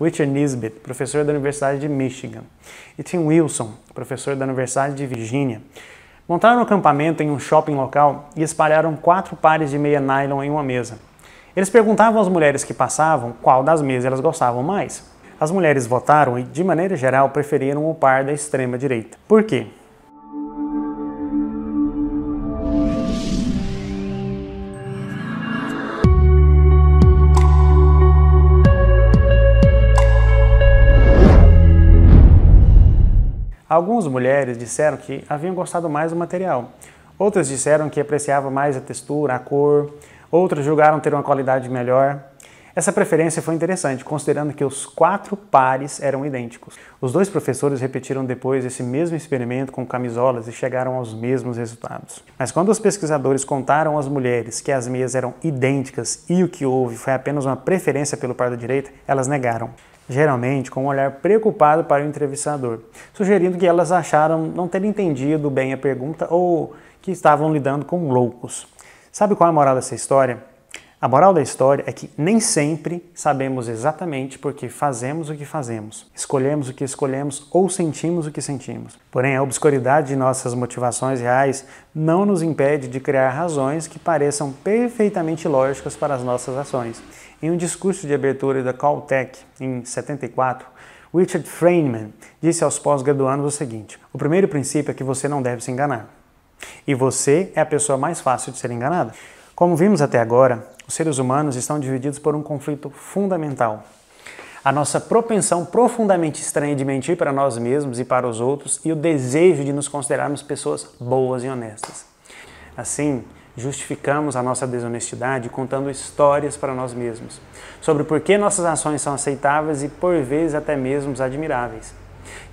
Richard Nisbett, professor da Universidade de Michigan, e Tim Wilson, professor da Universidade de Virgínia, montaram um acampamento em um shopping local e espalharam 4 pares de meia nylon em uma mesa. Eles perguntavam às mulheres que passavam qual das meias elas gostavam mais. As mulheres votaram e, de maneira geral, preferiram o par da extrema direita. Por quê? Algumas mulheres disseram que haviam gostado mais do material. Outras disseram que apreciavam mais a textura, a cor. Outras julgaram ter uma qualidade melhor. Essa preferência foi interessante, considerando que os 4 pares eram idênticos. Os 2 professores repetiram depois esse mesmo experimento com camisolas e chegaram aos mesmos resultados. Mas quando os pesquisadores contaram às mulheres que as meias eram idênticas e o que houve foi apenas uma preferência pelo par da direita, elas negaram. Geralmente com um olhar preocupado para o entrevistador, sugerindo que elas acharam não ter entendido bem a pergunta ou que estavam lidando com loucos. Sabe qual é a moral dessa história? A moral da história é que nem sempre sabemos exatamente por que fazemos o que fazemos, escolhemos o que escolhemos ou sentimos o que sentimos. Porém, a obscuridade de nossas motivações reais não nos impede de criar razões que pareçam perfeitamente lógicas para as nossas ações. Em um discurso de abertura da Caltech, em 74, Richard Feynman disse aos pós-graduandos o seguinte: o primeiro princípio é que você não deve se enganar. E você é a pessoa mais fácil de ser enganada. Como vimos até agora, os seres humanos estão divididos por um conflito fundamental. A nossa propensão profundamente estranha de mentir para nós mesmos e para os outros e o desejo de nos considerarmos pessoas boas e honestas. Assim, justificamos a nossa desonestidade contando histórias para nós mesmos, sobre por que nossas ações são aceitáveis e por vezes até mesmo admiráveis.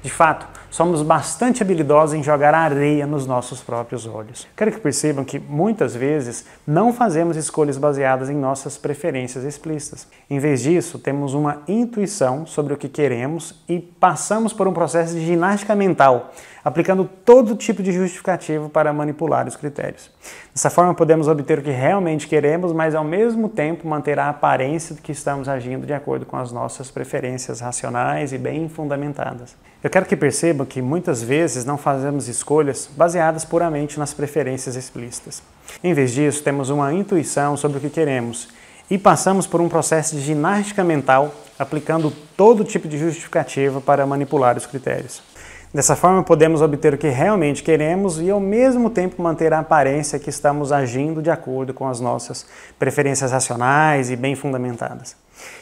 De fato, somos bastante habilidosos em jogar areia nos nossos próprios olhos. Quero que percebam que muitas vezes não fazemos escolhas baseadas em nossas preferências explícitas. Em vez disso, temos uma intuição sobre o que queremos e passamos por um processo de ginástica mental, aplicando todo tipo de justificativo para manipular os critérios. Dessa forma, podemos obter o que realmente queremos, mas ao mesmo tempo manter a aparência de que estamos agindo de acordo com as nossas preferências racionais e bem fundamentadas. Eu quero que percebam que muitas vezes não fazemos escolhas baseadas puramente nas preferências explícitas. Em vez disso, temos uma intuição sobre o que queremos e passamos por um processo de ginástica mental, aplicando todo tipo de justificativa para manipular os critérios. Dessa forma, podemos obter o que realmente queremos e, ao mesmo tempo, manter a aparência que estamos agindo de acordo com as nossas preferências racionais e bem fundamentadas.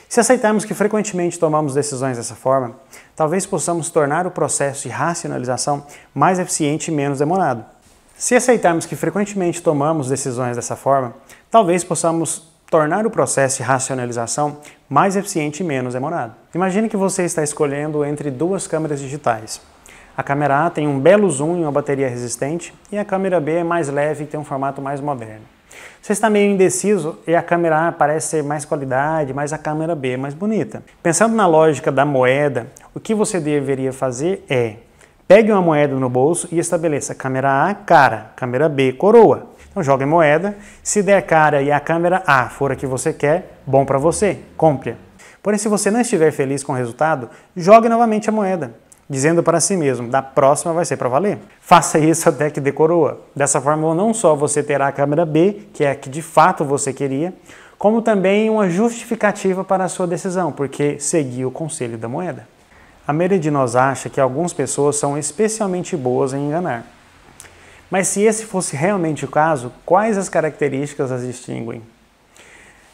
Se aceitarmos que frequentemente tomamos decisões dessa forma, talvez possamos tornar o processo de racionalização mais eficiente e menos demorado. Se aceitarmos que frequentemente tomamos decisões dessa forma, talvez possamos tornar o processo de racionalização mais eficiente e menos demorado. Imagine que você está escolhendo entre 2 câmeras digitais. A câmera A tem um belo zoom e uma bateria resistente, e a câmera B é mais leve e tem um formato mais moderno. Você está meio indeciso e a câmera A parece ter mais qualidade, mas a câmera B é mais bonita. Pensando na lógica da moeda, o que você deveria fazer é: pegue uma moeda no bolso e estabeleça câmera A cara, câmera B coroa. Então jogue a moeda, se der cara e a câmera A for a que você quer, bom para você, compre-a. Porém, se você não estiver feliz com o resultado, jogue novamente a moeda, dizendo para si mesmo: da próxima vai ser para valer. Faça isso até que dê coroa. Dessa forma, não só você terá a câmera B, que é a que de fato você queria, como também uma justificativa para a sua decisão, porque seguiu o conselho da moeda. A maioria de nós acha que algumas pessoas são especialmente boas em enganar. Mas se esse fosse realmente o caso, quais as características as distinguem?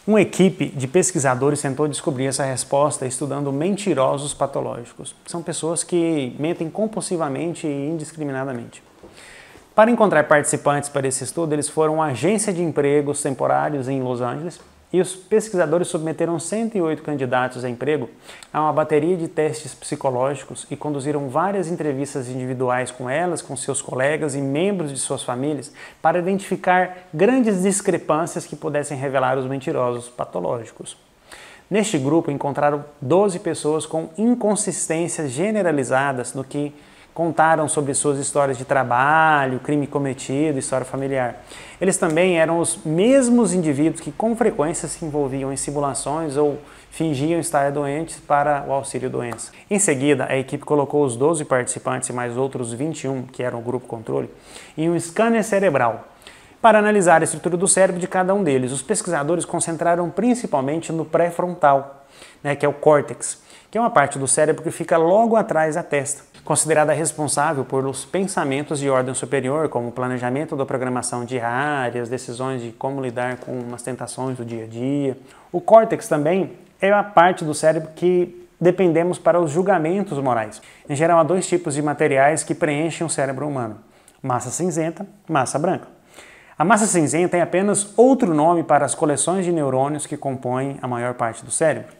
Uma equipe de pesquisadores tentou descobrir essa resposta estudando mentirosos patológicos. São pessoas que mentem compulsivamente e indiscriminadamente. Para encontrar participantes para esse estudo, eles foram a uma agência de empregos temporários em Los Angeles e os pesquisadores submeteram 108 candidatos a emprego a uma bateria de testes psicológicos e conduziram várias entrevistas individuais com elas, com seus colegas e membros de suas famílias para identificar grandes discrepâncias que pudessem revelar os mentirosos patológicos. Neste grupo encontraram 12 pessoas com inconsistências generalizadas no que contaram sobre suas histórias de trabalho, crime cometido, história familiar. Eles também eram os mesmos indivíduos que com frequência se envolviam em simulações ou fingiam estar doentes para o auxílio-doença. Em seguida, a equipe colocou os 12 participantes e mais outros 21, que eram o grupo controle, em um scanner cerebral. Para analisar a estrutura do cérebro de cada um deles, os pesquisadores concentraram principalmente no pré-frontal, que é o córtex, que é uma parte do cérebro que fica logo atrás da testa, considerada responsável por os pensamentos de ordem superior, como o planejamento da programação diária, as decisões de como lidar com as tentações do dia a dia. O córtex também é a parte do cérebro que dependemos para os julgamentos morais. Em geral, há 2 tipos de materiais que preenchem o cérebro humano: massa cinzenta e massa branca. A massa cinzenta é apenas outro nome para as coleções de neurônios que compõem a maior parte do cérebro,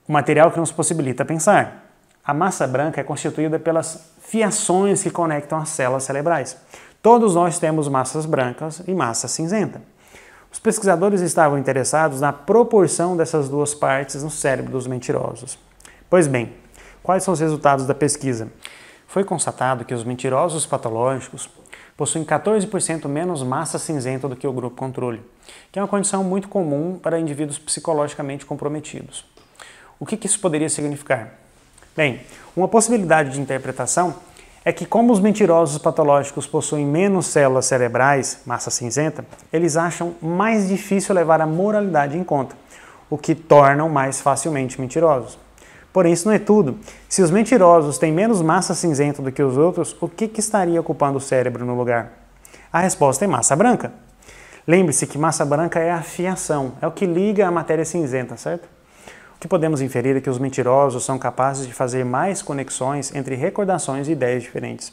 o material que nos possibilita pensar. A massa branca é constituída pelas fiações que conectam as células cerebrais. Todos nós temos massas brancas e massa cinzenta. Os pesquisadores estavam interessados na proporção dessas 2 partes no cérebro dos mentirosos. Pois bem, quais são os resultados da pesquisa? Foi constatado que os mentirosos patológicos possuem 14% menos massa cinzenta do que o grupo controle, que é uma condição muito comum para indivíduos psicologicamente comprometidos. O que isso poderia significar? Bem, uma possibilidade de interpretação é que, como os mentirosos patológicos possuem menos células cerebrais, massa cinzenta, eles acham mais difícil levar a moralidade em conta, o que tornam mais facilmente mentirosos. Porém, isso não é tudo. Se os mentirosos têm menos massa cinzenta do que os outros, o que estaria ocupando o cérebro no lugar? A resposta é massa branca. Lembre-se que massa branca é a fiação, é o que liga a matéria cinzenta, certo? O que podemos inferir é que os mentirosos são capazes de fazer mais conexões entre recordações e ideias diferentes.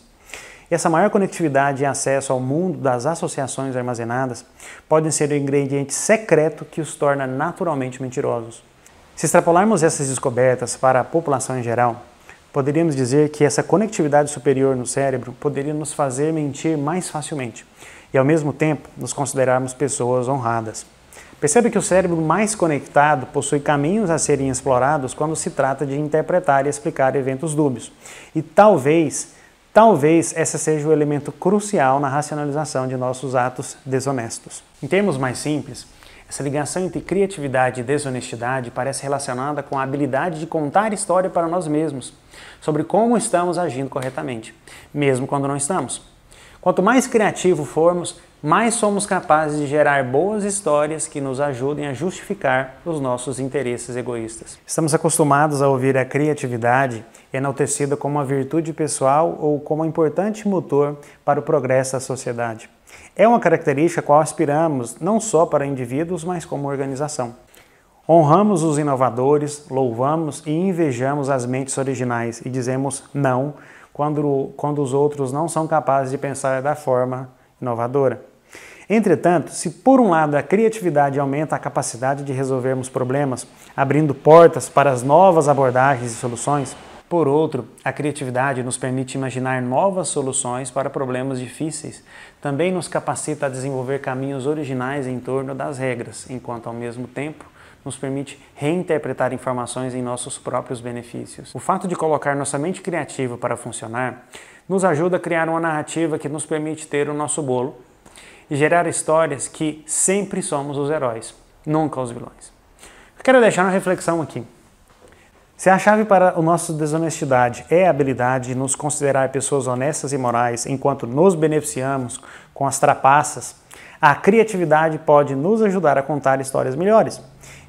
E essa maior conectividade e acesso ao mundo das associações armazenadas podem ser o ingrediente secreto que os torna naturalmente mentirosos. Se extrapolarmos essas descobertas para a população em geral, poderíamos dizer que essa conectividade superior no cérebro poderia nos fazer mentir mais facilmente e, ao mesmo tempo, nos considerarmos pessoas honradas. Percebe que o cérebro mais conectado possui caminhos a serem explorados quando se trata de interpretar e explicar eventos dúbios. E talvez esse seja o elemento crucial na racionalização de nossos atos desonestos. Em termos mais simples, essa ligação entre criatividade e desonestidade parece relacionada com a habilidade de contar história para nós mesmos, sobre como estamos agindo corretamente, mesmo quando não estamos. Quanto mais criativo formos, mais somos capazes de gerar boas histórias que nos ajudem a justificar os nossos interesses egoístas. Estamos acostumados a ouvir a criatividade enaltecida como uma virtude pessoal ou como um importante motor para o progresso da sociedade. É uma característica a qual aspiramos não só para indivíduos, mas como organização. Honramos os inovadores, louvamos e invejamos as mentes originais e dizemos não quando os outros não são capazes de pensar da forma inovadora. Entretanto, se por um lado a criatividade aumenta a capacidade de resolvermos problemas, abrindo portas para as novas abordagens e soluções, por outro, a criatividade nos permite imaginar novas soluções para problemas difíceis, também nos capacita a desenvolver caminhos originais em torno das regras, enquanto ao mesmo tempo nos permite reinterpretar informações em nossos próprios benefícios. O fato de colocar nossa mente criativa para funcionar nos ajuda a criar uma narrativa que nos permite ter o nosso bolo e gerar histórias que sempre somos os heróis, nunca os vilões. Eu quero deixar uma reflexão aqui. Se a chave para a nossa desonestidade é a habilidade de nos considerar pessoas honestas e morais enquanto nos beneficiamos com as trapaças, a criatividade pode nos ajudar a contar histórias melhores.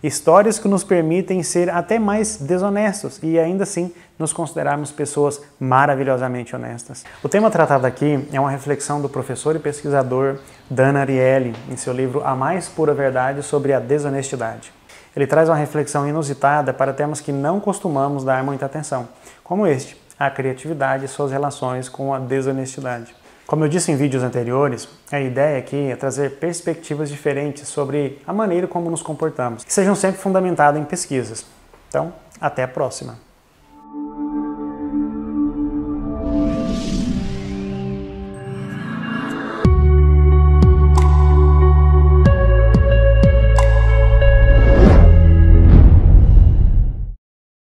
Histórias que nos permitem ser até mais desonestos e ainda assim nos considerarmos pessoas maravilhosamente honestas. O tema tratado aqui é uma reflexão do professor e pesquisador Dan Ariely em seu livro A Mais Pura Verdade sobre a Desonestidade. Ele traz uma reflexão inusitada para temas que não costumamos dar muita atenção, como este, a criatividade e suas relações com a desonestidade. Como eu disse em vídeos anteriores, a ideia aqui é trazer perspectivas diferentes sobre a maneira como nos comportamos, que sejam sempre fundamentadas em pesquisas. Então, até a próxima!